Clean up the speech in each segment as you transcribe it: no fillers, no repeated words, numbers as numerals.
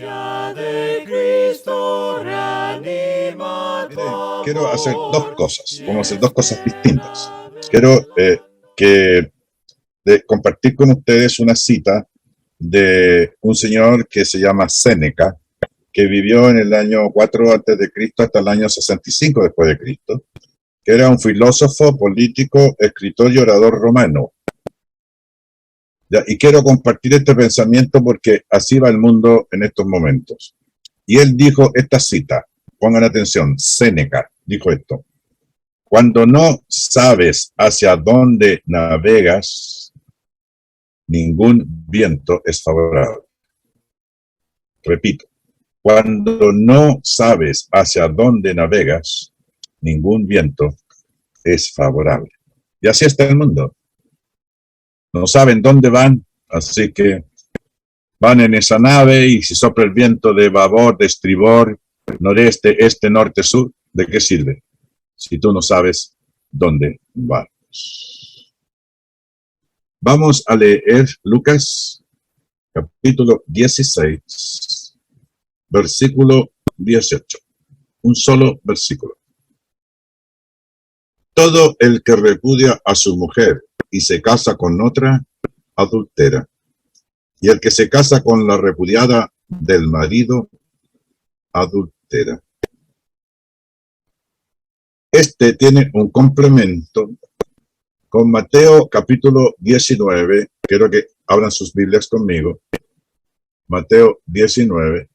de Cristo reanima. Mire, quiero hacer dos cosas. Vamos a hacer dos cosas distintas. Quiero compartir con ustedes una cita de un señor que se llama Séneca, que vivió en el año 4 antes de Cristo hasta el año 65 después de Cristo, que era un filósofo, político, escritor y orador romano. ¿Ya? Y quiero compartir este pensamiento porque así va el mundo en estos momentos. Y él dijo esta cita, pongan atención, Séneca dijo esto: cuando no sabes hacia dónde navegas, ningún viento es favorable. Repito, cuando no sabes hacia dónde navegas, ningún viento es favorable. Y así está el mundo. No saben dónde van, así que van en esa nave y si sopla el viento de babor, de estribor, noreste, este, norte, sur, ¿de qué sirve? Si tú no sabes dónde vas. Vamos a leer Lucas, capítulo 16, versículo 18. Un solo versículo. Todo el que repudia a su mujer y se casa con otra, adultera. Y el que se casa con la repudiada del marido, adultera. Este tiene un complemento con Mateo capítulo 19. Quiero que abran sus Biblias conmigo. Mateo 19,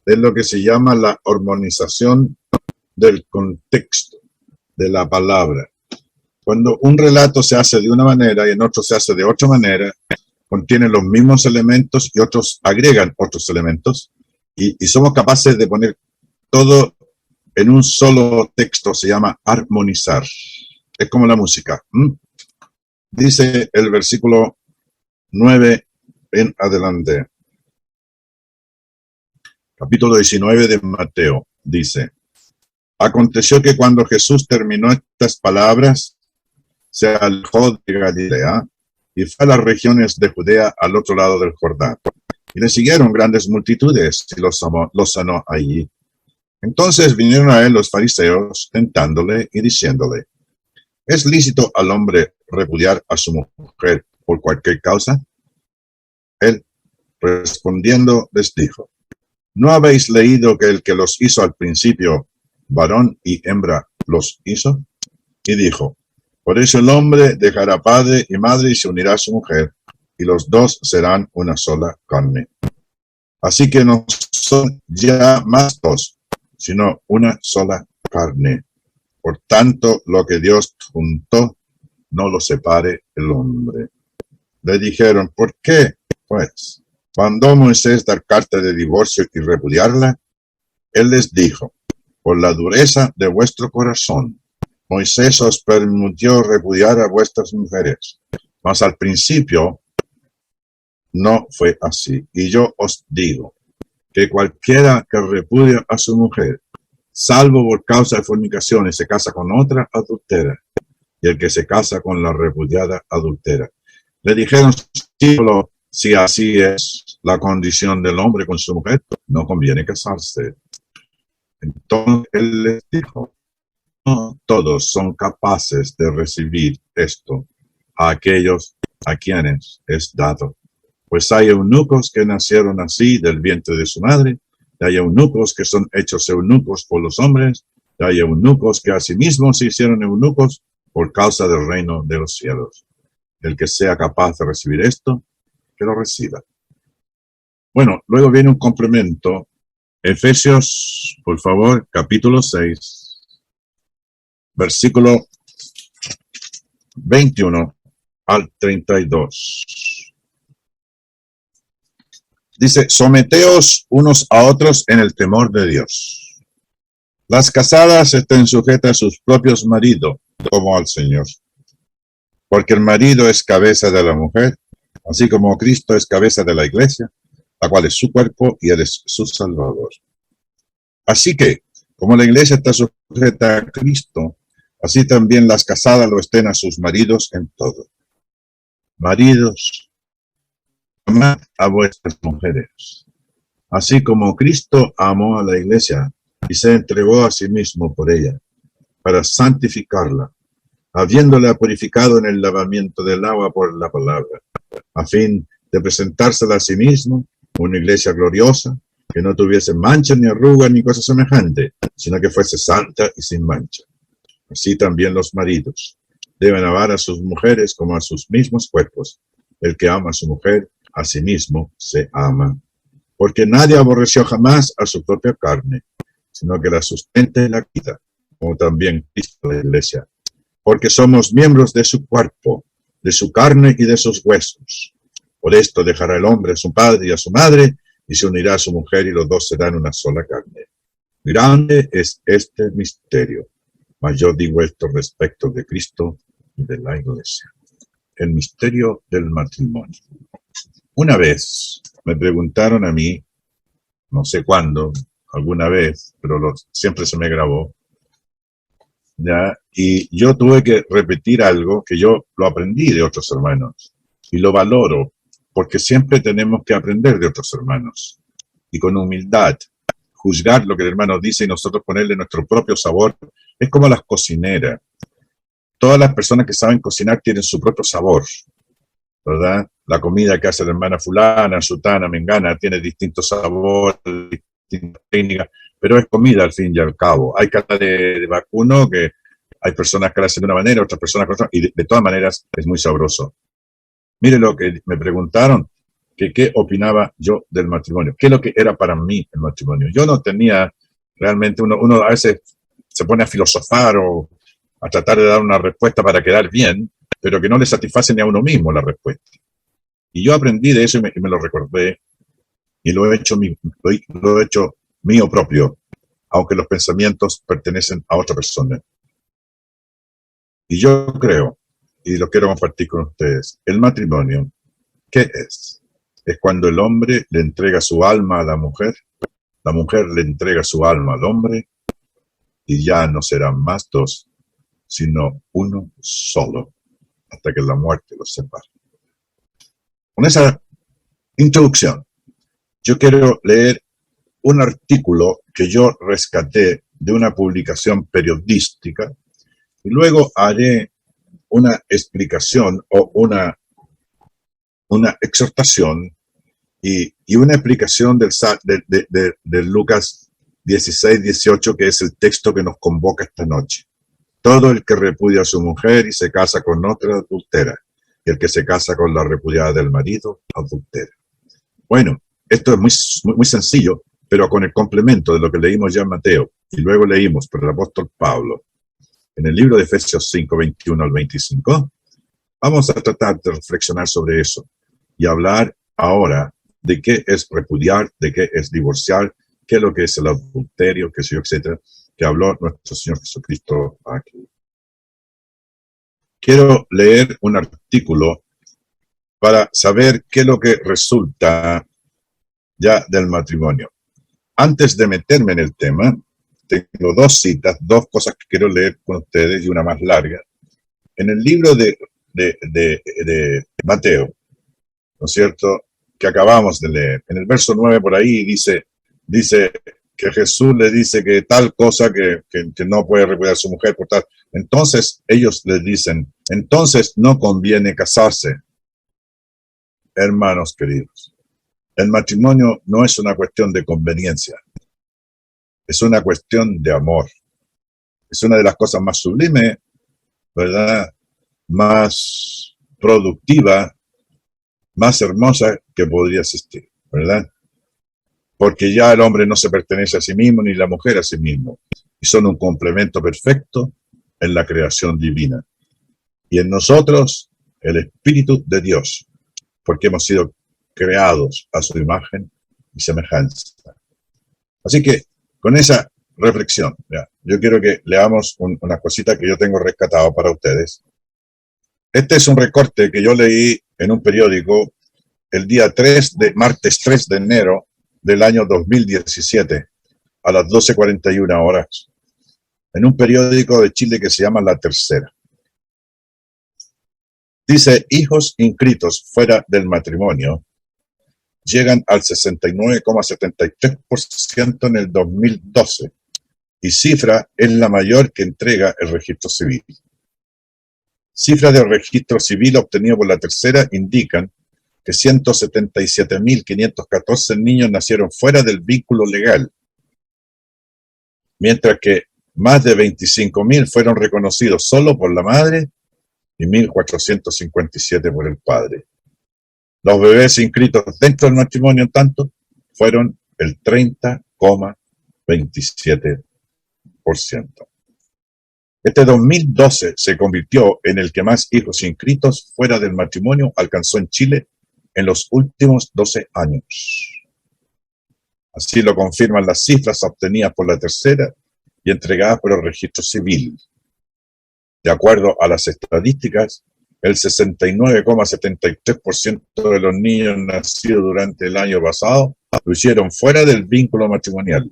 es lo que se llama la armonización del contexto de la palabra. Cuando un relato se hace de una manera y en otro se hace de otra manera, contiene los mismos elementos y otros agregan otros elementos, y somos capaces de poner todo en un solo texto. Se llama armonizar. Es como la música. Dice el versículo 9 en adelante. Capítulo 19 de Mateo, dice: aconteció que cuando Jesús terminó estas palabras, se alejó de Galilea y fue a las regiones de Judea al otro lado del Jordán. Y le siguieron grandes multitudes y los sanó allí. Entonces vinieron a él los fariseos, tentándole y diciéndole: ¿es lícito al hombre repudiar a su mujer por cualquier causa? Él, respondiendo, les dijo: ¿no habéis leído que el que los hizo al principio, varón y hembra, los hizo? Y dijo: por eso el hombre dejará padre y madre y se unirá a su mujer, y los dos serán una sola carne. Así que no son ya más dos, sino una sola carne. Por tanto, lo que Dios juntó, no lo separe el hombre. Le dijeron: ¿por qué? Pues, mandó Moisés dar carta de divorcio y repudiarla. Él les dijo: por la dureza de vuestro corazón, Moisés os permitió repudiar a vuestras mujeres, mas al principio no fue así. Y yo os digo que cualquiera que repudia a su mujer, salvo por causa de fornicación, y se casa con otra, adultera, y el que se casa con la repudiada, adultera. Le dijeron: si así es la condición del hombre con su mujer, no conviene casarse. Entonces él les dijo: no todos son capaces de recibir esto a aquellos a quienes es dado. Pues hay eunucos que nacieron así del vientre de su madre, y hay eunucos que son hechos eunucos por los hombres, y hay eunucos que asimismo se hicieron eunucos por causa del reino de los cielos. El que sea capaz de recibir esto, que lo reciba. Bueno, luego viene un complemento. Efesios, por favor, capítulo 6. Versículo 21 al 32. Dice: someteos unos a otros en el temor de Dios. Las casadas estén sujetas a sus propios maridos, como al Señor. Porque el marido es cabeza de la mujer, así como Cristo es cabeza de la iglesia, la cual es su cuerpo y él es su Salvador. Así que, como la iglesia está sujeta a Cristo, así también las casadas lo estén a sus maridos en todo. Maridos, amad a vuestras mujeres, así como Cristo amó a la iglesia y se entregó a sí mismo por ella, para santificarla, habiéndola purificado en el lavamiento del agua por la palabra, a fin de presentársela a sí mismo, una iglesia gloriosa, que no tuviese mancha ni arruga ni cosa semejante, sino que fuese santa y sin mancha. Así también los maridos deben amar a sus mujeres como a sus mismos cuerpos. El que ama a su mujer, a sí mismo se ama. Porque nadie aborreció jamás a su propia carne, sino que la sustenta y la quita, como también Cristo la iglesia. Porque somos miembros de su cuerpo, de su carne y de sus huesos. Por esto dejará el hombre a su padre y a su madre, y se unirá a su mujer, y los dos serán una sola carne. Grande es este misterio, mas yo digo esto respecto de Cristo y de la iglesia. El misterio del matrimonio. Una vez me preguntaron a mí, no sé cuándo, alguna vez, pero siempre se me grabó, ¿ya? Y yo tuve que repetir algo que yo lo aprendí de otros hermanos y lo valoro, porque siempre tenemos que aprender de otros hermanos y con humildad juzgar lo que el hermano dice y nosotros ponerle nuestro propio sabor. Es como las cocineras. Todas las personas que saben cocinar tienen su propio sabor, ¿verdad? La comida que hace la hermana fulana, sutana, mengana, tiene distintos sabores, distintas técnicas, pero es comida al fin y al cabo. Hay cada de vacuno que hay personas que la hacen de una manera, otras personas con otra, y de todas maneras es muy sabroso. Mire lo que me preguntaron, que qué opinaba yo del matrimonio, qué es lo que era para mí el matrimonio. Yo no tenía realmente, uno a veces se pone a filosofar o a tratar de dar una respuesta para quedar bien, pero que no le satisface ni a uno mismo la respuesta. Y yo aprendí de eso y me lo recordé y lo he hecho mío propio, aunque los pensamientos pertenecen a otra persona. Y yo creo, y lo quiero compartir con ustedes, el matrimonio, ¿qué es? Es cuando el hombre le entrega su alma a la mujer le entrega su alma al hombre, y ya no serán más dos, sino uno solo, hasta que la muerte los separe. Con esa introducción, yo quiero leer un artículo que yo rescaté de una publicación periodística y luego haré una explicación o una exhortación y una explicación de Lucas 16, 18, que es el texto que nos convoca esta noche. Todo el que repudia a su mujer y se casa con otra adultera, y el que se casa con la repudiada del marido adultera. Bueno, esto es muy sencillo, pero con el complemento de lo que leímos ya en Mateo, y luego leímos por el apóstol Pablo, en el libro de Efesios 5, 21 al 25, vamos a tratar de reflexionar sobre eso y hablar ahora de qué es repudiar, de qué es divorciar, qué es lo que es el adulterio, qué sé yo, etcétera, que habló nuestro Señor Jesucristo aquí. Quiero leer un artículo para saber qué es lo que resulta ya del matrimonio. Antes de meterme en el tema, tengo dos citas, dos cosas que quiero leer con ustedes y una más larga. En el libro de Mateo, ¿no es cierto?, que acabamos de leer, en el verso 9 por ahí dice que Jesús le dice que tal cosa que no puede repudiar a su mujer por tal. Entonces ellos le dicen, entonces no conviene casarse. Hermanos queridos, el matrimonio no es una cuestión de conveniencia, es una cuestión de amor. Es una de las cosas más sublimes, ¿verdad?, más productiva, más hermosa que podría existir, ¿verdad? Porque ya el hombre no se pertenece a sí mismo ni la mujer a sí mismo, y son un complemento perfecto en la creación divina. Y en nosotros, el Espíritu de Dios, porque hemos sido creados a su imagen y semejanza. Así que, con esa reflexión, ya, yo quiero que leamos una cosita que yo tengo rescatado para ustedes. Este es un recorte que yo leí en un periódico el día martes 3 de enero del año 2017, a las 12:41 horas, en un periódico de Chile que se llama La Tercera. Dice, hijos inscritos fuera del matrimonio llegan al 69,73% en el 2012, y cifra es la mayor que entrega el registro civil. Cifras del registro civil obtenido por la tercera indican que 177.514 niños nacieron fuera del vínculo legal, mientras que más de 25.000 fueron reconocidos solo por la madre y 1.457 por el padre. Los bebés inscritos dentro del matrimonio, en tanto, fueron el 30,27%. Este 2012 se convirtió en el que más hijos inscritos fuera del matrimonio alcanzó en Chile en los últimos 12 años. Así lo confirman las cifras obtenidas por la tercera y entregadas por el registro civil. De acuerdo a las estadísticas, el 69,73% de los niños nacidos durante el año pasado lo hicieron fuera del vínculo matrimonial,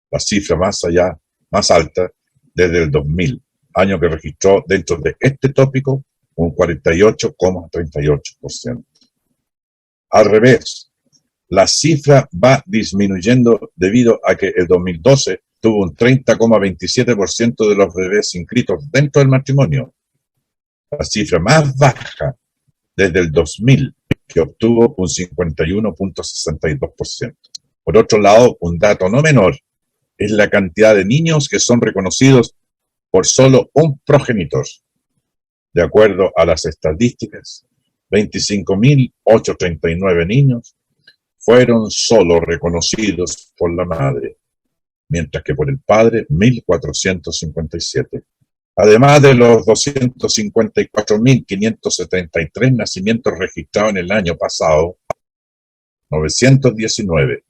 la cifra más alta desde el 2000, año que registró dentro de este tópico un 48,38%. Al revés, la cifra va disminuyendo debido a que el 2012 tuvo un 30,27% de los bebés inscritos dentro del matrimonio, la cifra más baja desde el 2000, que obtuvo un 51,62%. Por otro lado, un dato no menor es la cantidad de niños que son reconocidos por solo un progenitor. De acuerdo a las estadísticas, 25.839 niños fueron solo reconocidos por la madre, mientras que por el padre 1.457. Además de los 254.573 nacimientos registrados en el año pasado, 919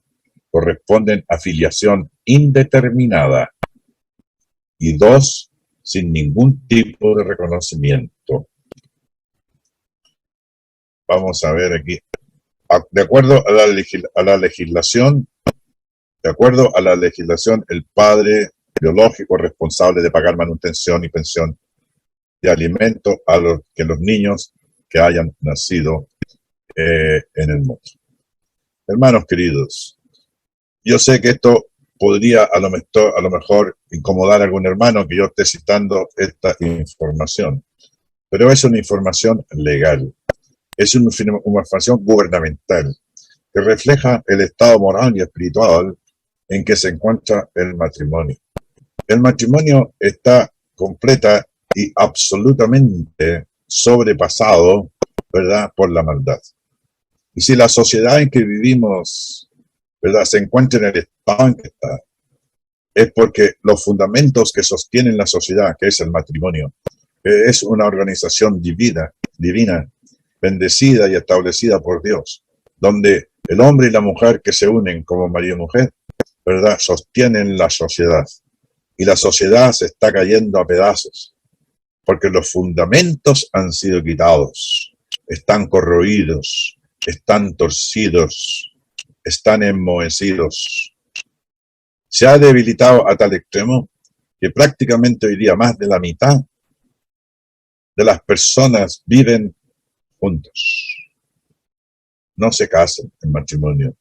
corresponden a filiación indeterminada y 2 sin ningún tipo de reconocimiento. Vamos a ver aquí. De acuerdo a la legislación, el padre biológico responsable de pagar manutención y pensión de alimentos a los niños que hayan nacido en el mundo. Hermanos queridos, yo sé que esto podría a lo mejor incomodar a algún hermano que yo esté citando esta información, pero es una información legal, es una información gubernamental que refleja el estado moral y espiritual en que se encuentra el matrimonio. El matrimonio está completa y absolutamente sobrepasado, ¿verdad?, por la maldad. Y si la sociedad en que vivimos, ¿verdad?, se encuentra en el estado en que está, es porque los fundamentos que sostienen la sociedad, que es el matrimonio, que es una organización divina, bendecida y establecida por Dios, donde el hombre y la mujer que se unen como marido y mujer, ¿verdad?, sostienen la sociedad. Y la sociedad se está cayendo a pedazos, porque los fundamentos han sido quitados, están corroídos, están torcidos, están enmohecidos. Se ha debilitado a tal extremo que prácticamente hoy día más de la mitad de las personas viven juntos. No se casan en matrimonio.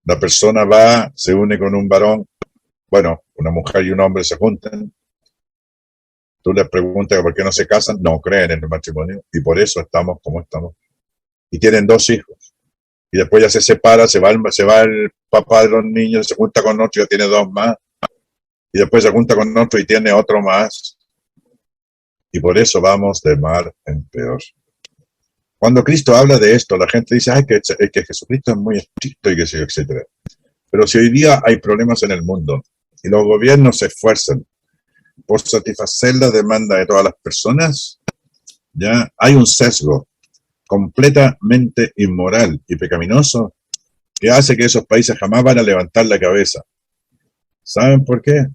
La persona va, se une con un varón, bueno, una mujer y un hombre se juntan. Tú les preguntas por qué no se casan, no creen en el matrimonio y por eso estamos como estamos. Y tienen 2 hijos. Y después ya se separa, se va el papá de los niños, se junta con otro y ya tiene 2 más. Y después se junta con otro y tiene otro más. Y por eso vamos de mal en peor. Cuando Cristo habla de esto, la gente dice, ay, que Jesucristo es muy estricto y que sé yo, etcétera. Pero si hoy día hay problemas en el mundo y los gobiernos se esfuerzan por satisfacer la demanda de todas las personas, ya hay un sesgo completamente inmoral y pecaminoso que hace que esos países jamás van a levantar la cabeza. ¿Saben por qué?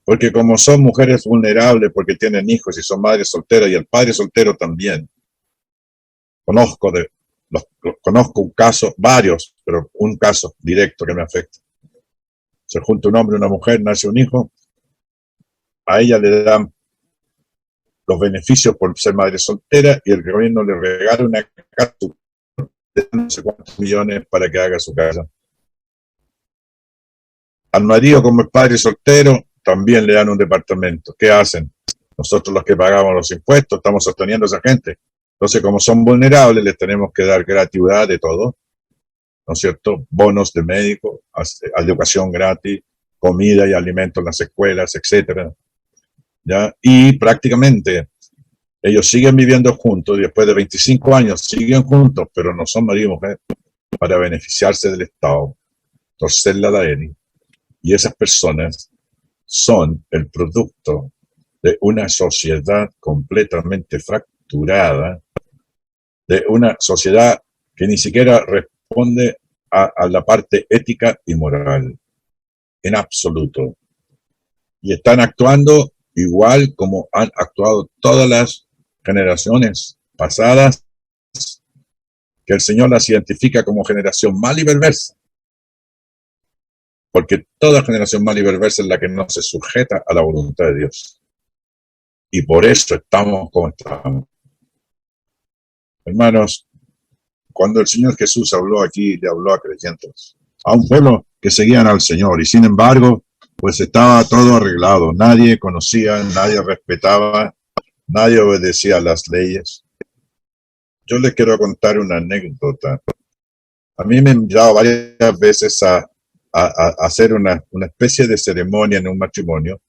Porque como son mujeres vulnerables, porque tienen hijos y son madres solteras y el padre soltero también. Conozco un caso, varios, pero un caso directo que me afecta. Se junta un hombre y una mujer, nace un hijo, a ella le dan los beneficios por ser madre soltera y el gobierno le regala una carta no sé cuántos millones para que haga su casa. Al marido, como es padre soltero, también le dan un departamento. ¿Qué hacen? Nosotros los que pagamos los impuestos estamos sosteniendo a esa gente. Entonces, como son vulnerables, les tenemos que dar gratuidad de todo, ¿no es cierto? Bonos de médico, educación gratis, comida y alimentos en las escuelas, etcétera. ¿Ya? Y prácticamente ellos siguen viviendo juntos y después de 25 años siguen juntos, pero no son marido y mujer, para beneficiarse del Estado, torcer la ley. Y esas personas son el producto de una sociedad completamente fracturada, de una sociedad que ni siquiera responde a la parte ética y moral, en absoluto. Y están actuando igual como han actuado todas las generaciones pasadas, que el Señor las identifica como generación mala y perversa. Porque toda generación mala y perversa es la que no se sujeta a la voluntad de Dios. Y por eso estamos como estamos. Hermanos, cuando el Señor Jesús habló aquí, le habló a creyentes, a un pueblo que seguían al Señor, y sin embargo, pues estaba todo arreglado. Nadie conocía, nadie respetaba, nadie obedecía las leyes. Yo les quiero contar una anécdota. A mí me han invitado varias veces a hacer una especie de ceremonia en un matrimonio,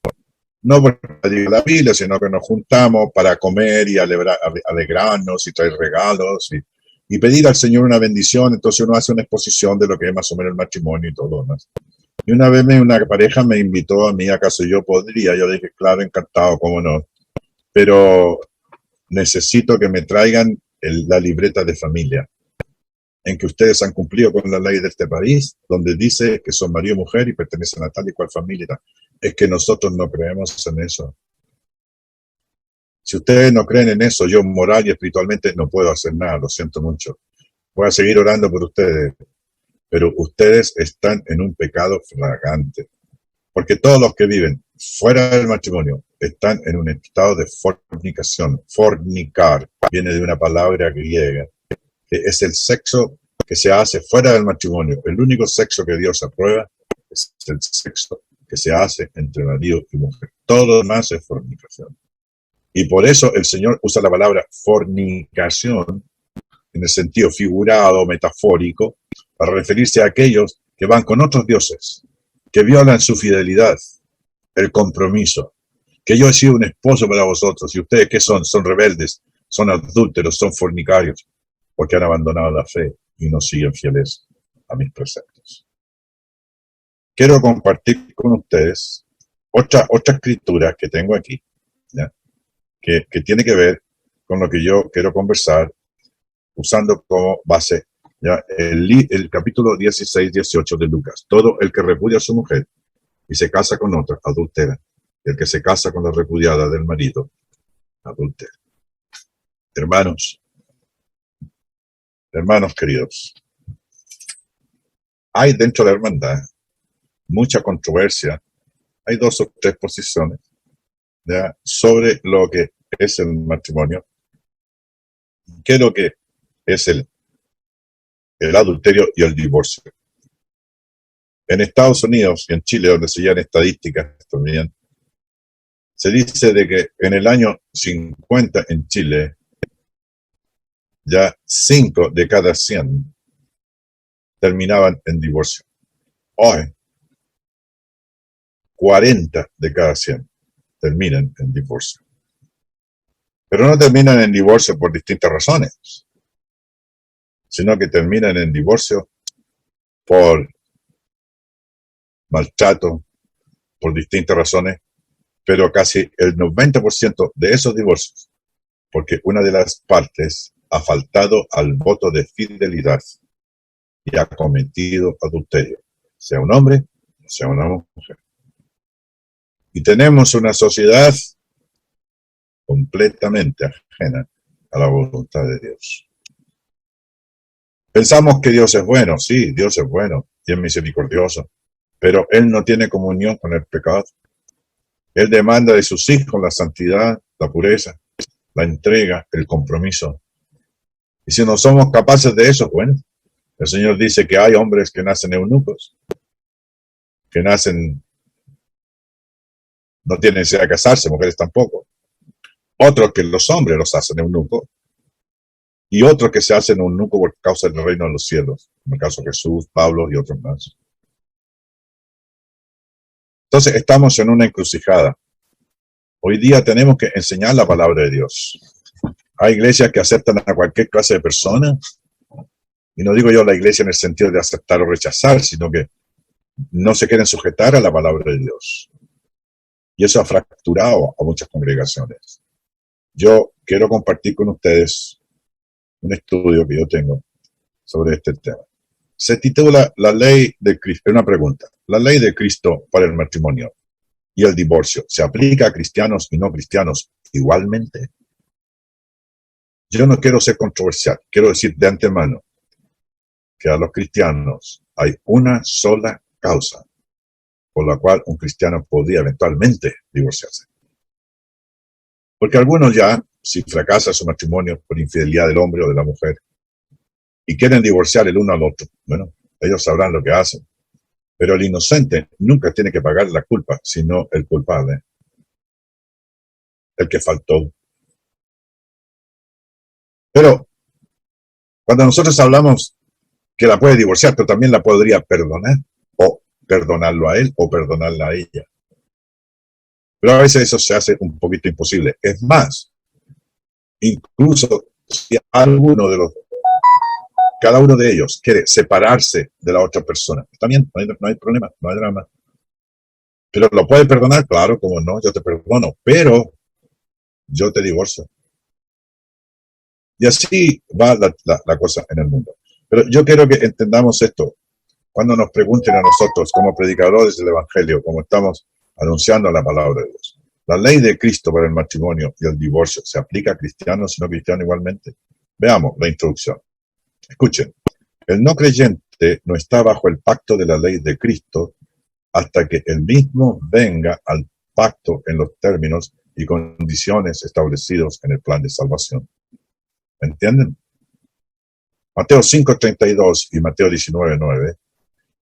no porque diga la Biblia, sino que nos juntamos para comer y alegrarnos y traer regalos y pedir al Señor una bendición. Entonces uno hace una exposición de lo que es más o menos el matrimonio y todo lo demás. Y una vez una pareja me invitó a mí, ¿acaso yo podría? Yo dije, claro, encantado, cómo no. Pero necesito que me traigan la libreta de familia, en que ustedes han cumplido con la ley de este país, donde dice que son marido y mujer y pertenecen a tal y cual familia. Es que nosotros no creemos en eso. Si ustedes no creen en eso, yo moral y espiritualmente no puedo hacer nada, lo siento mucho. Voy a seguir orando por ustedes, pero ustedes están en un pecado flagrante. Porque todos los que viven fuera del matrimonio están en un estado de fornicación. Fornicar viene de una palabra griega, que es el sexo que se hace fuera del matrimonio. El único sexo que Dios aprueba es el sexo que se hace entre marido y mujer. Todo lo demás es fornicación. Y por eso el Señor usa la palabra fornicación en el sentido figurado, metafórico, para referirse a aquellos que van con otros dioses, que violan su fidelidad, el compromiso, que yo he sido un esposo para vosotros, y ustedes ¿qué son? Son rebeldes, son adúlteros, son fornicarios, porque han abandonado la fe y no siguen fieles a mis preceptos. Quiero compartir con ustedes otra escritura que tengo aquí, ¿ya? Que tiene que ver con lo que yo quiero conversar, usando como base, ¿ya? El capítulo 16-18 de Lucas. Todo el que repudia a su mujer y se casa con otra, adultera. Y el que se casa con la repudiada del marido, adultera. Hermanos queridos, hay dentro de la hermandad mucha controversia. Hay dos o tres posiciones, ¿ya?, sobre lo que es el matrimonio, qué es lo que es el adulterio y el divorcio. En Estados Unidos y en Chile, donde se llevan estadísticas también, se dice de que en el año 50 en Chile, ya 5 de cada 100 terminaban en divorcio. Hoy, 40 de cada 100 terminan en divorcio. Pero no terminan en divorcio por distintas razones, sino que terminan en divorcio por maltrato, por distintas razones, pero casi el 90% de esos divorcios, porque una de las partes ha faltado al voto de fidelidad y ha cometido adulterio, sea un hombre o sea una mujer. Y tenemos una sociedad completamente ajena a la voluntad de Dios. Pensamos que Dios es bueno, sí, Dios es bueno y es misericordioso, pero Él no tiene comunión con el pecado. Él demanda de sus hijos la santidad, la pureza, la entrega, el compromiso. Y si no somos capaces de eso, bueno, el Señor dice que hay hombres que nacen eunucos, que nacen, no tienen necesidad de casarse, mujeres tampoco. Otros que los hombres los hacen eunucos, y otros que se hacen eunucos por causa del reino de los cielos, en el caso de Jesús, Pablo y otros más. Entonces estamos en una encrucijada. Hoy día tenemos que enseñar la palabra de Dios. Hay iglesias que aceptan a cualquier clase de persona, y no digo yo la iglesia en el sentido de aceptar o rechazar, sino que no se quieren sujetar a la palabra de Dios. Y eso ha fracturado a muchas congregaciones. Yo quiero compartir con ustedes un estudio que yo tengo sobre este tema. Se titula La ley de Cristo. Una pregunta. La ley de Cristo para el matrimonio y el divorcio, ¿se aplica a cristianos y no cristianos igualmente? Yo no quiero ser controversial. Quiero decir de antemano que a los cristianos hay una sola causa por la cual un cristiano podría eventualmente divorciarse. Porque algunos ya, si fracasa su matrimonio por infidelidad del hombre o de la mujer, y quieren divorciar el uno al otro, bueno, ellos sabrán lo que hacen. Pero el inocente nunca tiene que pagar la culpa, sino el culpable, el que faltó. Pero cuando nosotros hablamos que la puede divorciar, pero también la podría perdonar, o perdonarlo a él, o perdonarla a ella. Pero a veces eso se hace un poquito imposible. Es más, incluso si cada uno de ellos quiere separarse de la otra persona, está bien, no hay problema, no hay drama. Pero lo puede perdonar, claro, como no, yo te perdono, pero yo te divorcio. Y así va la cosa en el mundo. Pero yo quiero que entendamos esto. Cuando nos pregunten a nosotros, como predicadores del Evangelio, como estamos anunciando la palabra de Dios, ¿la ley de Cristo para el matrimonio y el divorcio se aplica a cristianos y no cristianos igualmente? Veamos la introducción. Escuchen, el no creyente no está bajo el pacto de la ley de Cristo hasta que él mismo venga al pacto en los términos y condiciones establecidos en el plan de salvación. ¿Entienden? Mateo 5:32 y Mateo 19:9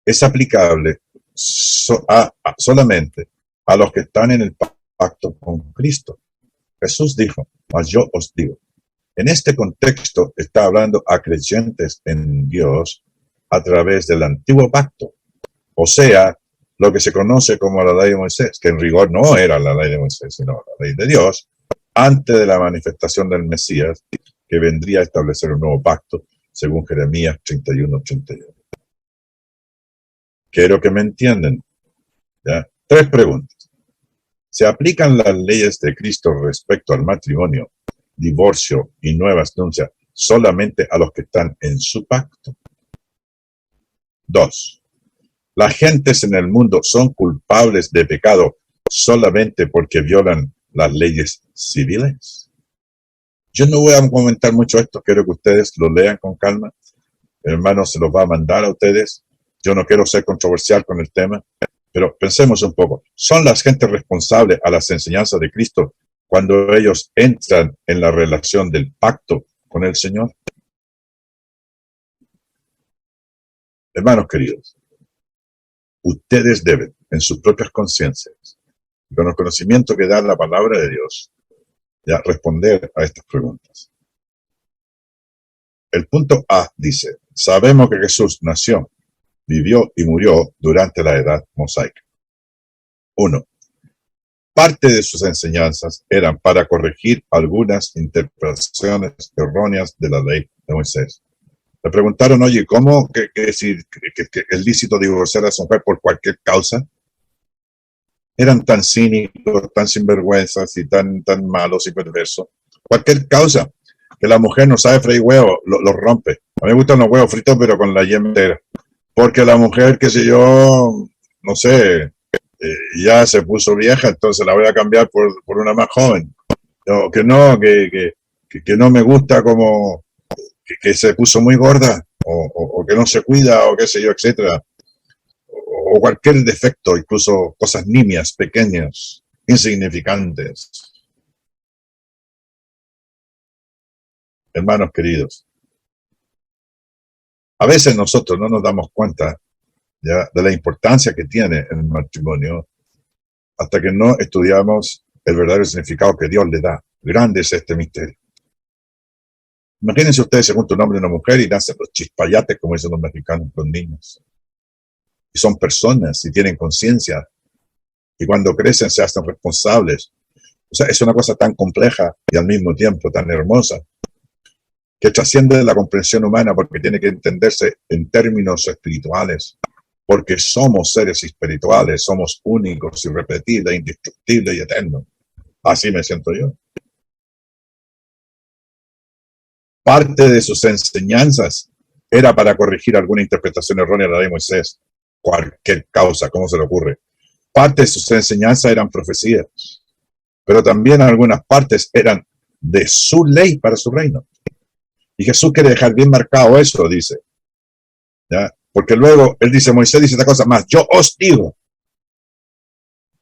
es aplicable solamente a los que están en el pacto con Cristo. Jesús dijo, mas yo os digo. En este contexto está hablando a creyentes en Dios a través del antiguo pacto, o sea, lo que se conoce como la ley de Moisés, que en rigor no era la ley de Moisés, sino la ley de Dios, antes de la manifestación del Mesías, que vendría a establecer un nuevo pacto, según Jeremías 31:31. Quiero que me entiendan. ¿Ya? 3 preguntas. ¿Se aplican las leyes de Cristo respecto al matrimonio, divorcio y nuevas nupcias solamente a los que están en su pacto? 2. ¿Las gentes en el mundo son culpables de pecado solamente porque violan las leyes civiles? Yo no voy a comentar mucho esto, quiero que ustedes lo lean con calma. El hermano se los va a mandar a ustedes. Yo no quiero ser controversial con el tema, pero pensemos un poco. ¿Son las gentes responsables a las enseñanzas de Cristo cuando ellos entran en la relación del pacto con el Señor? Hermanos queridos, ustedes deben, en sus propias conciencias, con el conocimiento que da la palabra de Dios, ya responder a estas preguntas. El punto A dice, sabemos que Jesús nació, vivió y murió durante la edad mosaica. 1. Parte de sus enseñanzas eran para corregir algunas interpretaciones erróneas de la ley de Moisés. Le preguntaron, oye, ¿cómo que es lícito divorciar a su mujer por cualquier causa? Eran tan cínicos, tan sinvergüenzas y tan malos y perversos. Cualquier causa que la mujer no sabe freír huevos, lo rompe. A mí me gustan los huevos fritos, pero con la yema entera. Porque la mujer, qué sé yo, no sé, ya se puso vieja, entonces la voy a cambiar por una más joven. No, que no me gusta como que se puso muy gorda, o que no se cuida, o qué sé yo, etcétera. O cualquier defecto, incluso cosas nimias, pequeñas, insignificantes. Hermanos queridos, A veces nosotros no nos damos cuenta ya de la importancia que tiene el matrimonio hasta que no estudiamos el verdadero significado que Dios le da. Grande es este misterio. Imagínense ustedes, se junta un hombre y una mujer y nacen los chispayates, como dicen los mexicanos, los niños. Y son personas y tienen conciencia. Y cuando crecen se hacen responsables. O sea, es una cosa tan compleja y al mismo tiempo tan hermosa que trasciende la comprensión humana porque tiene que entenderse en términos espirituales. Porque somos seres espirituales, somos únicos, irrepetibles, indestructibles y eternos. Así me siento yo. Parte de sus enseñanzas era para corregir alguna interpretación errónea de la ley de Moisés. Cualquier causa, ¿cómo se le ocurre? Parte de sus enseñanzas eran profecías, pero también algunas partes eran de su ley para su reino. Y Jesús quiere dejar bien marcado eso, dice. ¿Ya? Porque luego él dice, Moisés dice esta cosa más, yo os digo.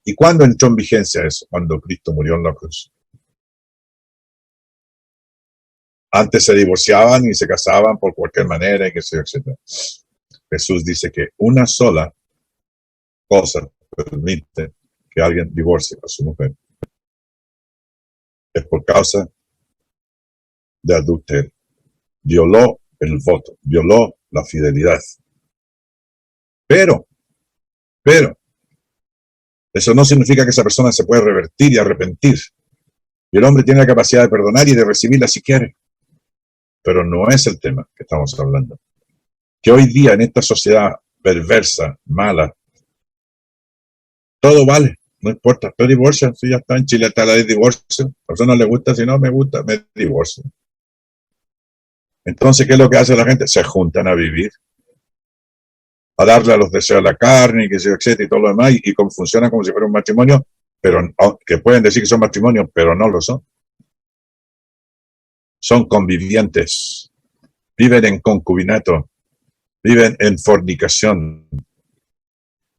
¿Y cuándo entró en vigencia eso? Cuando Cristo murió en la cruz. Antes se divorciaban y se casaban por cualquier manera, y que sé, etc. Jesús dice que una sola cosa permite que alguien divorcie a su mujer. Es por causa de adulterio. Violó el voto, violó la fidelidad. Pero, eso no significa que esa persona se puede revertir y arrepentir. Y el hombre tiene la capacidad de perdonar y de recibirla si quiere. Pero no es el tema que estamos hablando. Que hoy día en esta sociedad perversa, mala, todo vale, no importa, pero divorcian, si ya está en Chile, está la ley de divorcio, a la persona no le gusta, si no me gusta, me divorcio. Entonces, ¿qué es lo que hace la gente? Se juntan a vivir, a darle a los deseos de la carne, y que se etcétera, y todo lo demás, y funciona como si fuera un matrimonio, pero que pueden decir que son matrimonios, pero no lo son. Son convivientes, viven en concubinato, viven en fornicación,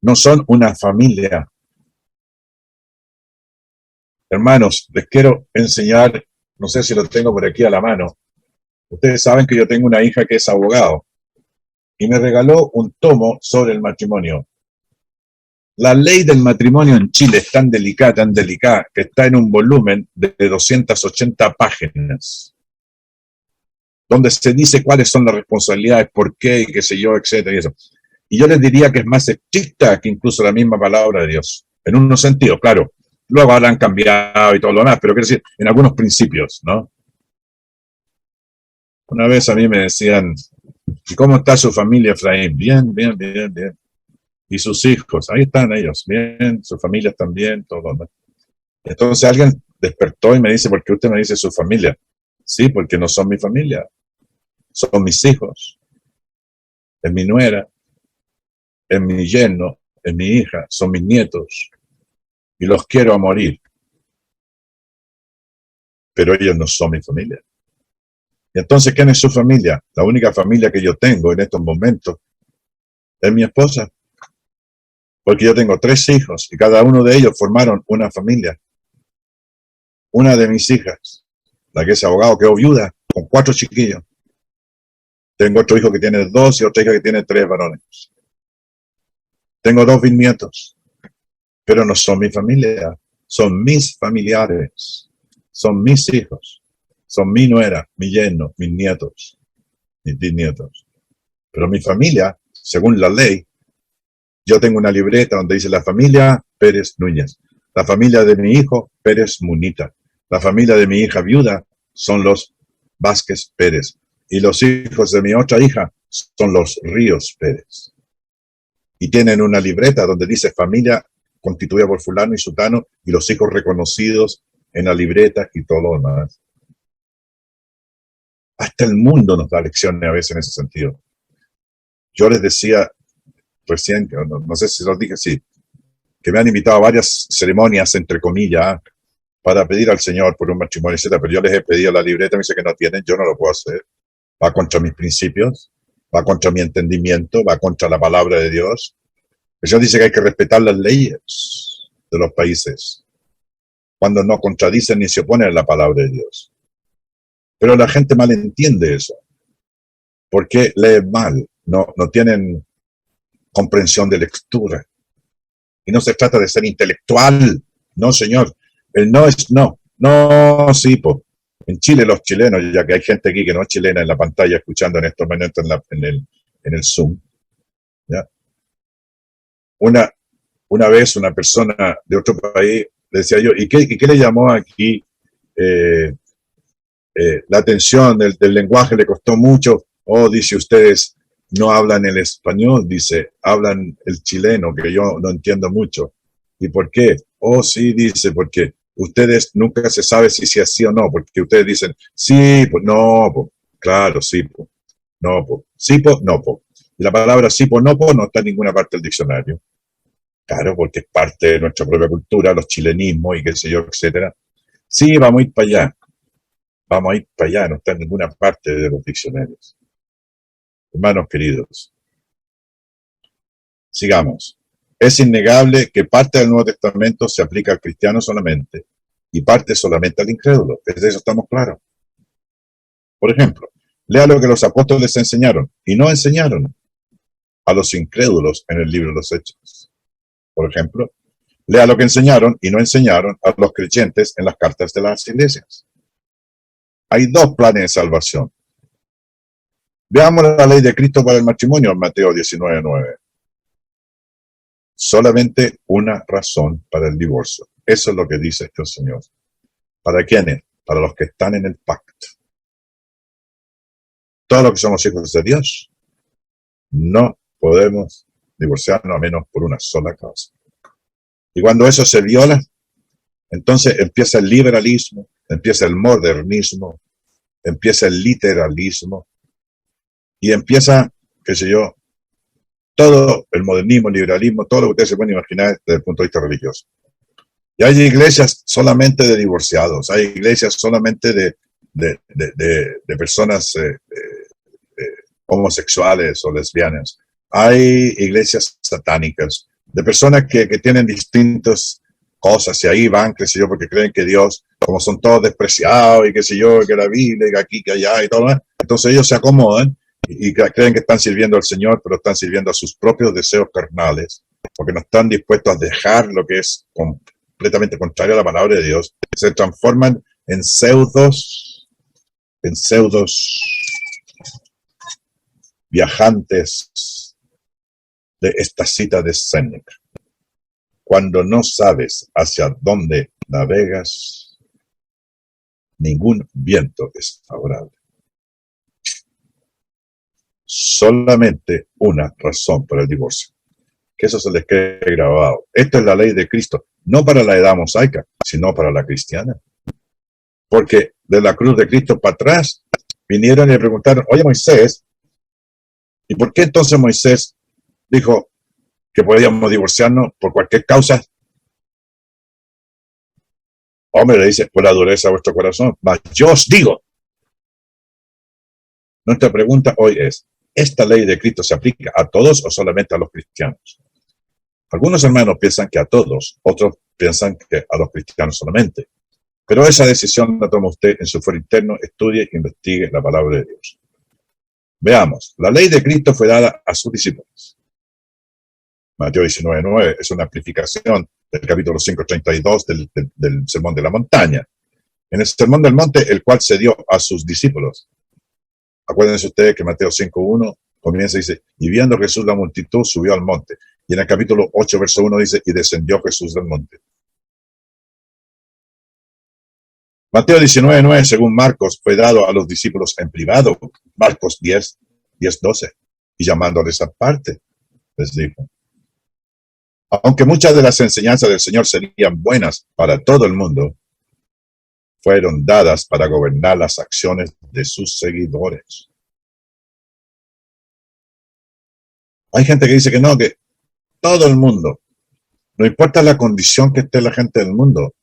no son una familia. Hermanos, les quiero enseñar, no sé si lo tengo por aquí a la mano. Ustedes saben que yo tengo una hija que es abogado y me regaló un tomo sobre el matrimonio. La ley del matrimonio en Chile es tan delicada, que está en un volumen de 280 páginas, donde se dice cuáles son las responsabilidades, por qué, y qué sé yo, etcétera, y eso. Y yo les diría que es más estricta que incluso la misma palabra de Dios, en unos sentidos, claro. Luego ahora han cambiado y todo lo demás, pero quiero decir, en algunos principios, ¿no? Una vez a mí me decían, ¿y cómo está su familia, Efraín? Bien, bien, bien, bien. Y sus hijos, ahí están ellos, bien, sus familias también, todo lo demás. Entonces alguien despertó y me dice, ¿por qué usted me dice su familia? Sí, porque no son mi familia, son mis hijos, es mi nuera, es mi yerno, es mi hija, son mis nietos, y los quiero a morir. Pero ellos no son mi familia. Y entonces, ¿quién es su familia? La única familia que yo tengo en estos momentos es mi esposa. Porque yo tengo 3 hijos y cada uno de ellos formaron una familia. Una de mis hijas, la que es abogado, quedó viuda con 4 chiquillos. Tengo otro hijo que tiene 2 y otra hija que tiene 3 varones. Tengo 2 bisnietos, pero no son mi familia, son mis familiares, son mis hijos, son mi nuera, mi yerno, mis nietos, mis bisnietos. Pero mi familia, según la ley, yo tengo una libreta donde dice la familia Pérez Núñez, la familia de mi hijo Pérez Munita, la familia de mi hija viuda son los Vázquez Pérez y los hijos de mi otra hija son los Ríos Pérez. Y tienen una libreta donde dice familia constituida por fulano y sutano y los hijos reconocidos en la libreta y todo lo demás. Hasta el mundo nos da lecciones a veces en ese sentido. Yo les decía recién, no sé si los dije, sí, que me han invitado a varias ceremonias, entre comillas, para pedir al Señor por un matrimonio, etc. Pero yo les he pedido la libreta, me dice que no tienen, yo no lo puedo hacer. Va contra mis principios, va contra mi entendimiento, va contra la palabra de Dios. El Señor dice que hay que respetar las leyes de los países, cuando no contradicen ni se oponen a la palabra de Dios. Pero la gente malentiende eso. ¿Por qué leen mal? No tienen comprensión de lectura. Y no se trata de ser intelectual. No, señor. El no es no. No, sí, po. En Chile, los chilenos, ya que hay gente aquí que no es chilena en la pantalla escuchando en estos momentos en el Zoom, ¿ya? Una vez una persona de otro país le decía yo, ¿y qué le llamó aquí eh, la atención del lenguaje? ¿Le costó mucho? Oh, dice, ustedes no hablan el español, dice, hablan el chileno, que yo no entiendo mucho. ¿Y por qué? Oh, sí, dice, porque ustedes nunca se sabe si es sí o no, porque ustedes dicen, sí, pues no, pues, claro, sí, pues, no, pues, sí, pues, no, pues. Y la palabra sí, pues, no está en ninguna parte del diccionario. Claro, porque es parte de nuestra propia cultura, los chilenismos y qué sé yo, etcétera. Sí, vamos a ir para allá. Vamos a ir para allá, no está en ninguna parte de los diccionarios. Hermanos queridos, sigamos. Es innegable que parte del Nuevo Testamento se aplica al cristiano solamente y parte solamente al incrédulo. De eso estamos claros. Por ejemplo, lea lo que los apóstoles enseñaron y no enseñaron a los incrédulos en el libro de los Hechos. Por ejemplo, lea lo que enseñaron y no enseñaron a los creyentes en las cartas de las iglesias. Hay dos planes de salvación. Veamos la ley de Cristo para el matrimonio en Mateo 19:9. Solamente una razón para el divorcio. Eso es lo que dice el Señor. ¿Para quiénes? Para los que están en el pacto. Todos los que somos hijos de Dios, no podemos divorciarnos a menos por una sola causa. Y cuando eso se viola, entonces empieza el liberalismo, empieza el modernismo, empieza el literalismo y empieza, qué sé yo, todo el modernismo, el liberalismo, todo lo que ustedes se pueden imaginar desde el punto de vista religioso. Y hay iglesias solamente de divorciados, hay iglesias solamente de personas homosexuales o lesbianas, hay iglesias satánicas, de personas que tienen distintas cosas y ahí van, qué sé yo, porque creen que Dios, como son todos despreciados y qué sé yo, que la Biblia, que aquí, que allá y todo lo demás, entonces ellos se acomodan y creen que están sirviendo al Señor, pero están sirviendo a sus propios deseos carnales, porque no están dispuestos a dejar lo que es completamente contrario a la palabra de Dios. Se transforman en pseudos viajantes de esta cita de Séneca. Cuando no sabes hacia dónde navegas, ningún viento es favorable. Solamente una razón para el divorcio. Que eso se les quede grabado. Esta es la ley de Cristo, no para la edad mosaica, sino para la cristiana. Porque de la cruz de Cristo para atrás vinieron y le preguntaron, oye Moisés, ¿y por qué entonces Moisés dijo que podíamos divorciarnos por cualquier causa? Hombre, le dice, por la dureza de vuestro corazón. Mas yo os digo. Nuestra pregunta hoy es, ¿esta ley de Cristo se aplica a todos o solamente a los cristianos? Algunos hermanos piensan que a todos, otros piensan que a los cristianos solamente. Pero esa decisión la toma usted en su foro interno, estudie e investigue la palabra de Dios. Veamos, la ley de Cristo fue dada a sus discípulos. Mateo 19:9 es una amplificación del capítulo 5:32 del Sermón de la Montaña. En el Sermón del Monte, el cual se dio a sus discípulos. Acuérdense ustedes que Mateo 5:1 comienza y dice, y viendo Jesús la multitud, subió al monte. Y en el capítulo 8, verso 1 dice, y descendió Jesús del monte. Mateo 19:9, según Marcos, fue dado a los discípulos en privado. Marcos 10:12. Y llamándoles aparte, les dijo. Aunque muchas de las enseñanzas del Señor serían buenas para todo el mundo, fueron dadas para gobernar las acciones de sus seguidores. Hay gente que dice que no, que todo el mundo, no importa la condición que esté la gente del mundo,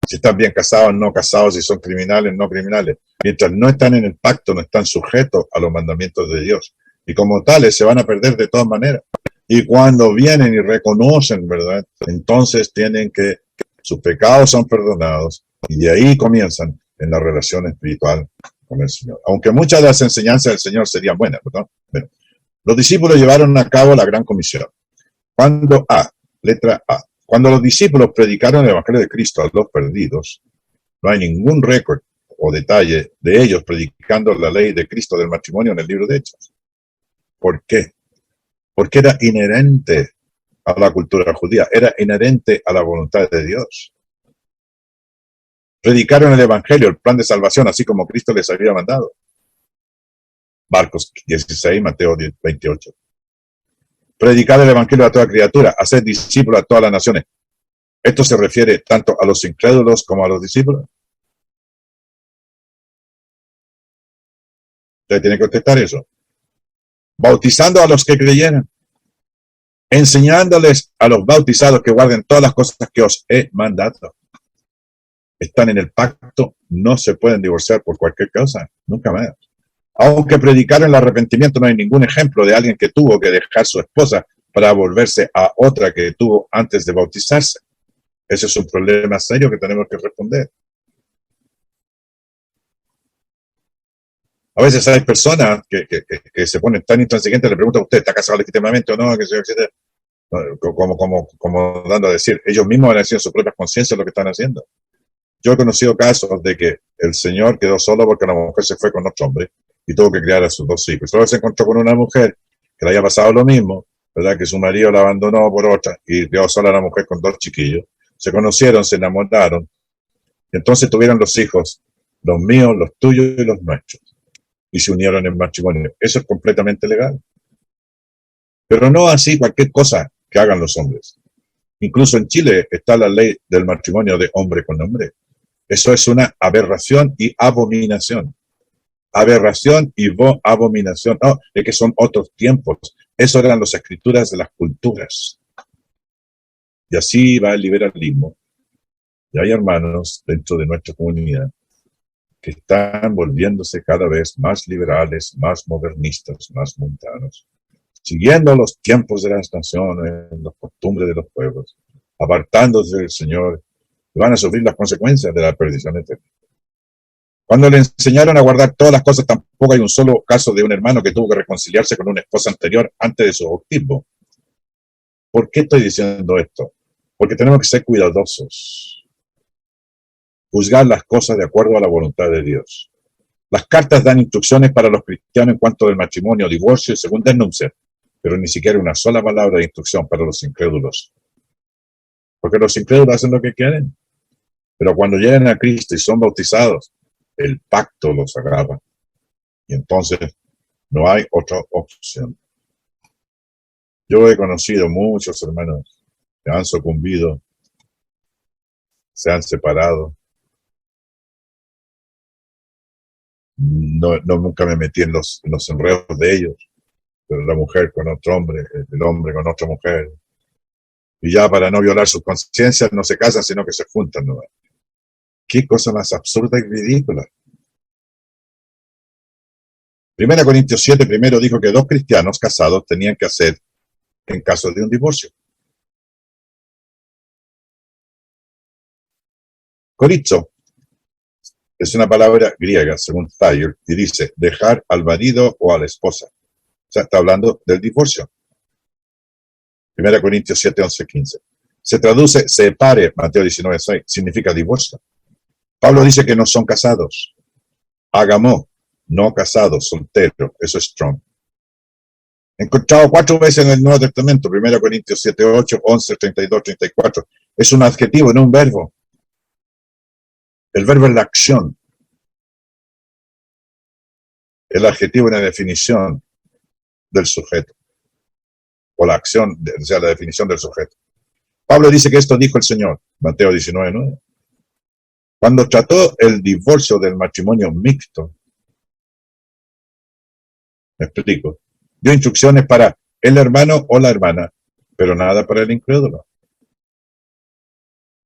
si están bien casados, no casados, si son criminales, no criminales, mientras no están en el pacto, no están sujetos a los mandamientos de Dios. Y como tales se van a perder de todas maneras. Y cuando vienen y reconocen, ¿verdad? Entonces tienen que, sus pecados son perdonados y de ahí comienzan en la relación espiritual con el Señor. Aunque muchas de las enseñanzas del Señor serían buenas, ¿verdad? Bueno, los discípulos llevaron a cabo la gran comisión. Letra A. Cuando los discípulos predicaron el Evangelio de Cristo a los perdidos, no hay ningún récord o detalle de ellos predicando la ley de Cristo del matrimonio en el libro de Hechos. ¿Por qué? Porque era inherente a la cultura judía, era inherente a la voluntad de Dios. Predicaron el Evangelio, el plan de salvación, así como Cristo les había mandado. Marcos 16, Mateo 28. Predicar el Evangelio a toda criatura, hacer discípulos a todas las naciones. Esto se refiere tanto a los incrédulos como a los discípulos. Usted tiene que contestar eso. Bautizando a los que creyeran, enseñándoles a los bautizados que guarden todas las cosas que os he mandado. Están en el pacto, no se pueden divorciar por cualquier causa, nunca más. Aunque predicaron el arrepentimiento, no hay ningún ejemplo de alguien que tuvo que dejar su esposa para volverse a otra que tuvo antes de bautizarse. Ese es un problema serio que tenemos que responder. A veces hay personas que se ponen tan intransigentes, le preguntan a usted, ¿está casado legítimamente o no? Como dando a decir, ellos mismos han sido en su propia conciencia lo que están haciendo. Yo he conocido casos de que el señor quedó solo porque la mujer se fue con otro hombre y tuvo que criar a sus dos hijos. Luego se encontró con una mujer que le había pasado lo mismo, ¿verdad? Que su marido la abandonó por otra y quedó sola la mujer con dos chiquillos. Se conocieron, se enamoraron, y entonces tuvieron los hijos, los míos, los tuyos y los nuestros, y se unieron en matrimonio. Eso es completamente legal. Pero no así cualquier cosa que hagan los hombres. Incluso en Chile está la ley del matrimonio de hombre con hombre. Eso es una aberración y abominación. Aberración y abominación. No, es que son otros tiempos. Eso eran las escrituras de las culturas. Y así va el liberalismo. Y hay hermanos dentro de nuestra comunidad que están volviéndose cada vez más liberales, más modernistas, más mundanos, siguiendo los tiempos de las naciones, las costumbres de los pueblos, apartándose del Señor, y van a sufrir las consecuencias de la perdición eterna. Cuando le enseñaron a guardar todas las cosas, tampoco hay un solo caso de un hermano que tuvo que reconciliarse con una esposa anterior antes de su bautismo. ¿Por qué estoy diciendo esto? Porque tenemos que ser cuidadosos. Juzgar las cosas de acuerdo a la voluntad de Dios. Las cartas dan instrucciones para los cristianos en cuanto al matrimonio, divorcio y segunda nupcia, pero ni siquiera una sola palabra de instrucción para los incrédulos. Porque los incrédulos hacen lo que quieren. Pero cuando llegan a Cristo y son bautizados, el pacto los agarra. Y entonces no hay otra opción. Yo he conocido muchos hermanos que han sucumbido, se han separado. No, nunca me metí en los enredos de ellos, pero la mujer con otro hombre, el hombre con otra mujer. Y ya para no violar sus conciencias no se casan, sino que se juntan, ¿no? Qué cosa más absurda y ridícula. 1 Corintios 7 primero dijo que dos cristianos casados tenían que hacer en caso de un divorcio. Corizo es una palabra griega, según Thayer, y dice dejar al marido o a la esposa. O sea, está hablando del divorcio. 1 Corintios 7, 11, 15. Se traduce separe, Mateo 19, 6, significa divorcio. Pablo dice que no son casados. Agamo, no casados, soltero. Eso es strong. Encontrado 4 veces en el Nuevo Testamento, 1 Corintios 7, 8, 11, 32, 34. Es un adjetivo, no un verbo. El verbo es la acción. El adjetivo es la definición del sujeto. O la acción, o sea, la definición del sujeto. Pablo dice que esto dijo el Señor, Mateo 19, 9. Cuando trató el divorcio del matrimonio mixto, me explico, dio instrucciones para el hermano o la hermana, pero nada para el incrédulo.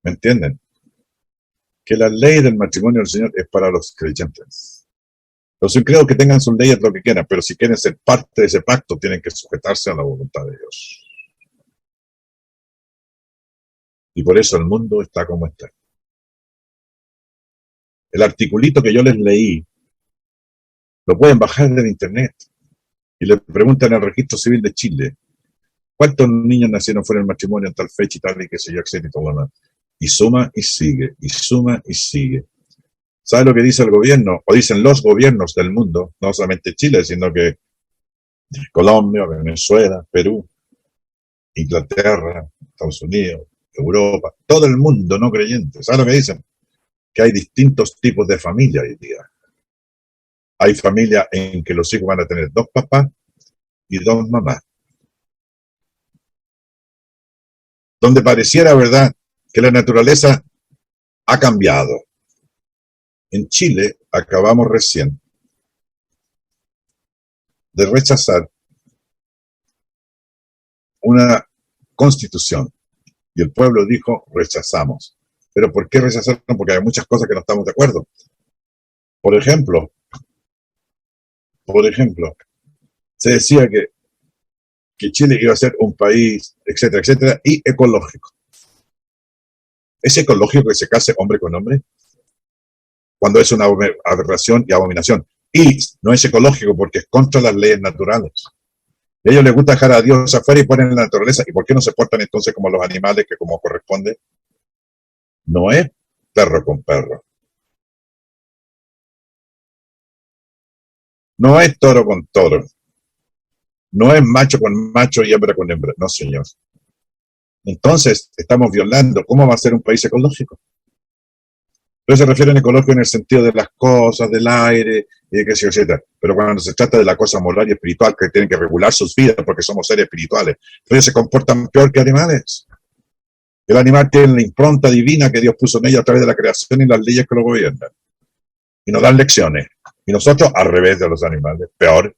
¿Me entienden? Que la ley del matrimonio del Señor es para los creyentes. Los incrédulos que tengan sus leyes lo que quieran, pero si quieren ser parte de ese pacto, tienen que sujetarse a la voluntad de Dios. Y por eso el mundo está como está. El articulito que yo les leí Lo pueden bajar del internet y le preguntan al registro civil de Chile, ¿cuántos niños nacieron fuera del matrimonio en tal fecha y tal y qué sé yo, etcétera y todo lo demás? Y suma y sigue, y suma y sigue. ¿Sabe lo que dice el gobierno? O dicen los gobiernos del mundo, no solamente Chile, sino que Colombia, Venezuela, Perú, Inglaterra, Estados Unidos, Europa, todo el mundo no creyente. ¿Sabe lo que dicen? Que hay distintos tipos de familia hoy día. Hay familias en que los hijos van a tener dos papás y dos mamás. Donde pareciera, ¿verdad?, que la naturaleza ha cambiado. En Chile acabamos recién de rechazar una constitución y el pueblo dijo rechazamos. ¿Pero por qué rechazaron? Porque hay muchas cosas que no estamos de acuerdo. Por ejemplo, se decía que Chile iba a ser un país, etcétera, etcétera, y ecológico. ¿Es ecológico que se case hombre con hombre? Cuando es una aberración y abominación. Y no es ecológico porque es contra las leyes naturales. A ellos les gusta dejar a Dios afuera y ponen la naturaleza. ¿Y por qué no se portan entonces como los animales que como corresponde? No es perro con perro. No es toro con toro. No es macho con macho y hembra con hembra. No, señor. Entonces, estamos violando. ¿Cómo va a ser un país ecológico? Pero se refieren a ecológico en el sentido de las cosas, del aire, y qué sé yo, etcétera. Pero cuando se trata de la cosa moral y espiritual, que tienen que regular sus vidas porque somos seres espirituales, ellos se comportan peor que animales. El animal tiene la impronta divina que Dios puso en ella a través de la creación y las leyes que lo gobiernan. Y nos dan lecciones. Y nosotros, al revés de los animales, peor.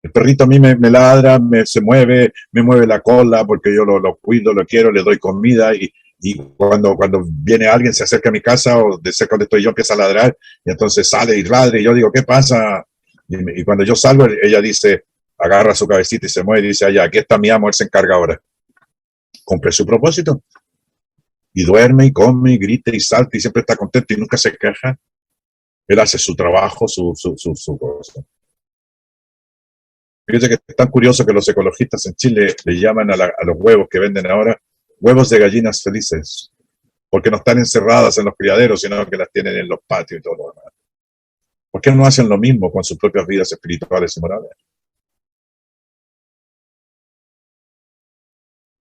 El perrito a mí me ladra, se mueve, me mueve la cola porque yo lo cuido, lo quiero, le doy comida y cuando viene alguien, se acerca a mi casa o de cerca donde estoy yo, empieza a ladrar y entonces sale y ladra y yo digo, ¿qué pasa? Y cuando yo salgo, ella dice, agarra su cabecita y se mueve y dice, allá, aquí está mi amo, él se encarga ahora. Cumple su propósito. Y duerme y come y grita y salta y siempre está contento y nunca se queja. Él hace su trabajo, su cosa. Fíjate que es tan curioso que los ecologistas en Chile le llaman a los huevos que venden ahora huevos de gallinas felices, porque no están encerradas en los criaderos, sino que las tienen en los patios y todo lo demás. ¿Por qué no hacen lo mismo con sus propias vidas espirituales y morales?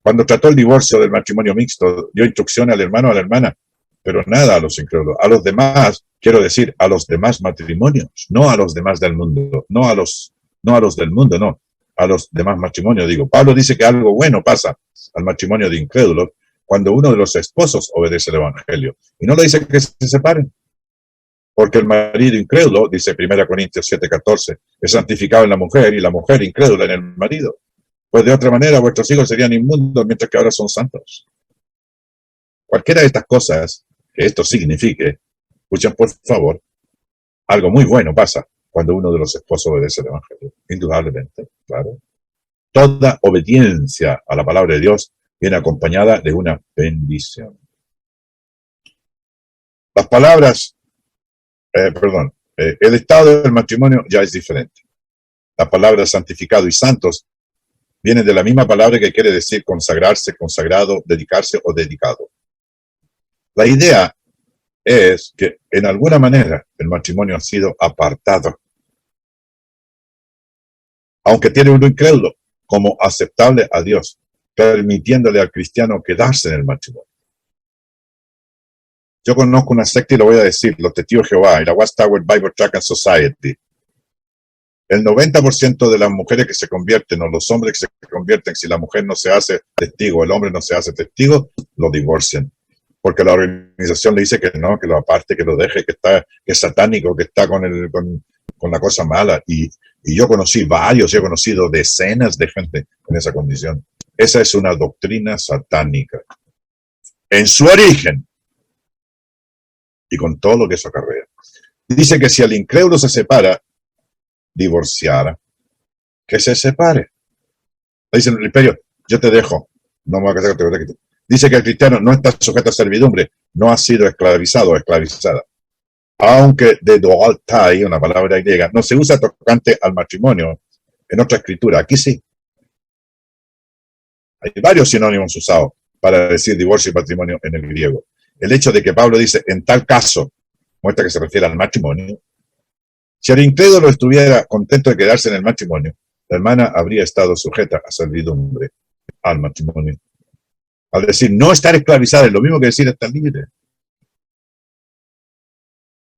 Cuando trató el divorcio del matrimonio mixto, dio instrucciones al hermano o a la hermana, pero nada a los incrédulos. A los demás, quiero decir, a los demás matrimonios, no a los demás del mundo, no a los del mundo, no, a los demás matrimonios. Digo, Pablo dice que algo bueno pasa al matrimonio de incrédulos cuando uno de los esposos obedece el evangelio. Y no le dice que se separen, porque el marido incrédulo, dice 1 Corintios 7:14, es santificado en la mujer y la mujer incrédula en el marido. Pues de otra manera vuestros hijos serían inmundos mientras que ahora son santos. Cualquiera de estas cosas que esto signifique, escuchen por favor, algo muy bueno pasa cuando uno de los esposos obedece el evangelio. Indudablemente, claro. Toda obediencia a la palabra de Dios viene acompañada de una bendición. Las palabras, el estado del matrimonio ya es diferente. La palabra santificado y santos viene de la misma palabra que quiere decir consagrarse, consagrado, dedicarse o dedicado. La idea es que en alguna manera el matrimonio ha sido apartado, aunque tiene uno incrédulo, como aceptable a Dios, permitiéndole al cristiano quedarse en el matrimonio. Yo conozco una secta y lo voy a decir, los Testigos de Jehová y la Watchtower Bible Tract and Society. El 90% de las mujeres que se convierten o los hombres que se convierten, si la mujer no se hace testigo, el hombre no se hace testigo, lo divorcian. Porque la organización le dice que no, que lo aparte, que lo deje, que es satánico, que está con la cosa mala. Y yo conocí varios, he conocido decenas de gente en esa condición. Esa es una doctrina satánica. En su origen. Y con todo lo que eso acarrea. Dice que si el incrédulo se separa, divorciara, que se separe. Le dicen el imperio, yo te dejo, no me voy a casar contigo. Dice que el cristiano no está sujeto a servidumbre, no ha sido esclavizado o esclavizada. aunque de doaltai, una palabra griega, no se usa tocante al matrimonio en otra escritura. Aquí sí. Hay varios sinónimos usados para decir divorcio y matrimonio en el griego. El hecho de que Pablo dice en tal caso muestra que se refiere al matrimonio. Si el incrédulo estuviera contento de quedarse en el matrimonio, la hermana habría estado sujeta a servidumbre al matrimonio. Al decir no estar esclavizada es lo mismo que decir estar libre.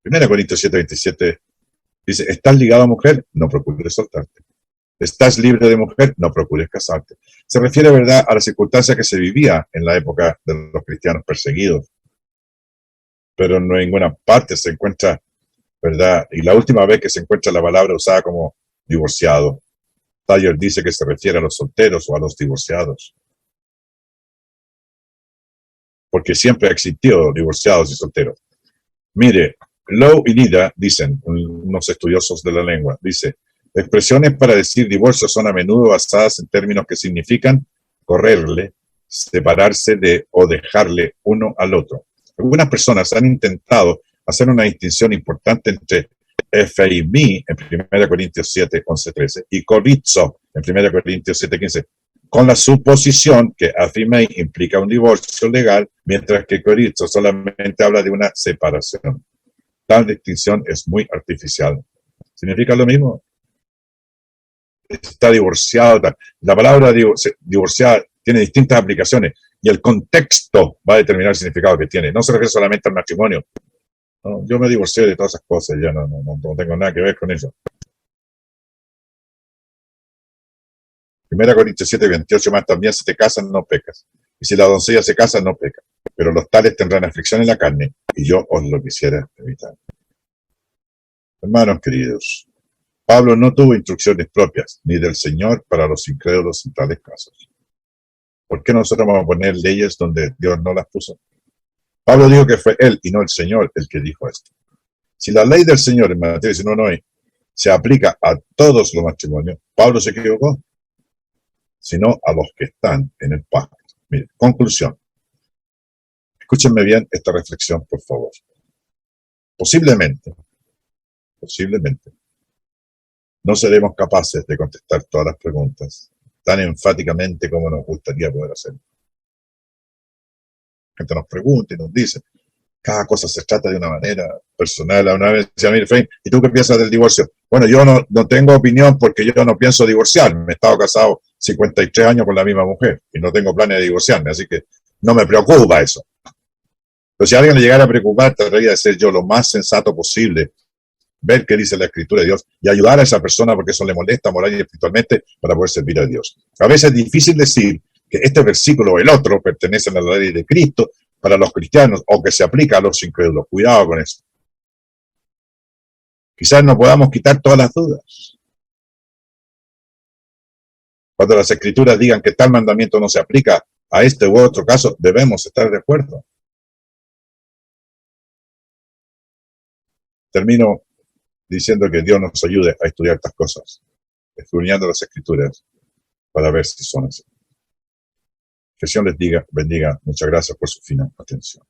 1 Corintios 7:27 dice, ¿estás ligado a mujer? No procures soltarte. ¿Estás libre de mujer? No procures casarte. Se refiere, ¿verdad?, a la circunstancia que se vivía en la época de los cristianos perseguidos. Pero en ninguna parte se encuentra, ¿verdad? Y la última vez que se encuentra la palabra usada como divorciado, Tyler dice que se refiere a los solteros o a los divorciados. Porque siempre ha existido divorciados y solteros. Mire, Lowe y Nida dicen, unos estudiosos de la lengua, dice, expresiones para decir divorcio son a menudo basadas en términos que significan correrle, separarse de o dejarle uno al otro. Algunas personas han intentado hacer una distinción importante entre ephemi en 1 Corintios 7, 11, 13 y chorizo en 1 Corintios 7, 15, con la suposición que ephemi implica un divorcio legal, mientras que chorizo solamente habla de una separación. Tal distinción es muy artificial. ¿Significa lo mismo? Está divorciado. La palabra divorciada tiene distintas aplicaciones y el contexto va a determinar el significado que tiene. No se refiere solamente al matrimonio. No, yo me divorcié de todas esas cosas, ya no tengo nada que ver con eso. 1 Corintios 7, 28 más, también si te casas no pecas. Y si la doncella se casa no peca. Pero los tales tendrán aflicción en la carne y yo os lo quisiera evitar. Hermanos queridos, Pablo no tuvo instrucciones propias, ni del Señor para los incrédulos en tales casos. ¿Por qué nosotros vamos a poner leyes donde Dios no las puso? Pablo dijo que fue él y no el Señor el que dijo esto. Si la ley del Señor en Mateo 19 se aplica a todos los matrimonios, Pablo se equivocó, sino a los que están en el pacto. Mire, conclusión. Escúchenme bien esta reflexión, por favor. Posiblemente, no seremos capaces de contestar todas las preguntas tan enfáticamente como nos gustaría poder hacerlo. La gente nos pregunta y nos dice, cada cosa se trata de una manera personal. Una vez decía, mire, Fein, ¿y tú qué piensas del divorcio? Bueno, yo no tengo opinión porque yo no pienso divorciarme. He estado casado 53 años con la misma mujer y no tengo planes de divorciarme, así que no me preocupa eso. Pero si a alguien le llegara a preocupar, trataría de ser yo lo más sensato posible, ver qué dice la Escritura de Dios y ayudar a esa persona porque eso le molesta moral y espiritualmente para poder servir a Dios. A veces es difícil decir que este versículo o el otro pertenecen a la ley de Cristo para los cristianos o que se aplica a los incrédulos. Cuidado con eso. Quizás no podamos quitar todas las dudas. Cuando las Escrituras digan que tal mandamiento no se aplica a este u otro caso, debemos estar de acuerdo. Termino diciendo que Dios nos ayude a estudiar estas cosas, escudriñando las Escrituras para ver si son así. Que el Señor les bendiga. Muchas gracias por su fina atención.